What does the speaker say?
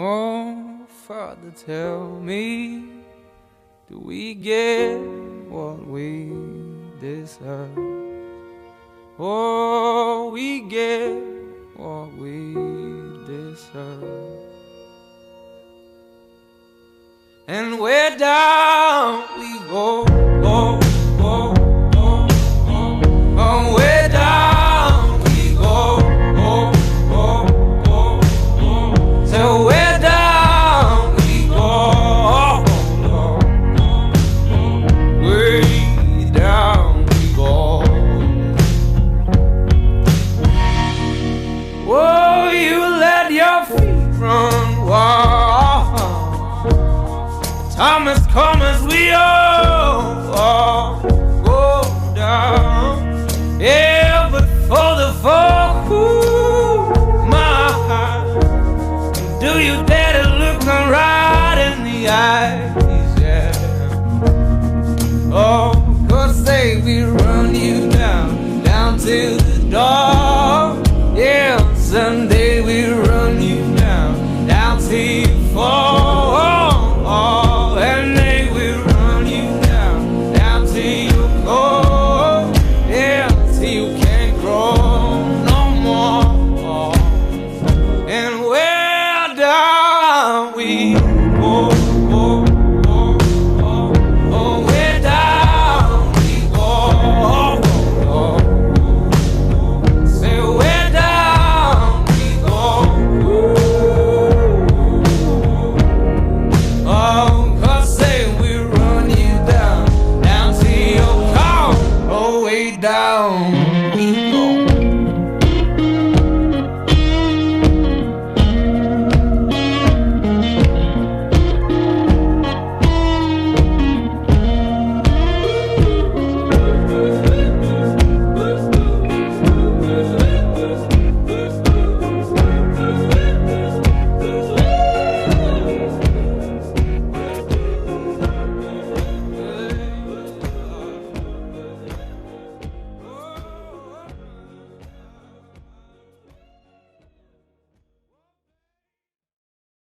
Oh, Father, tell me, do we get what we deserve? Oh, we get what we deserve. And where down we go, go, go, go, go. Oh, where down we go, go, go, go, go. So where down we go, go, go, go. Way down we go. Oh, you let your feet run wild. Thomas, come as we all go down. Yeah, but for the fall, ooh, my heart, do you dare to look me right in the eyes? Yeah. Oh, 'cause say we run you down, down to the door. Yeah, someday we run you down, down to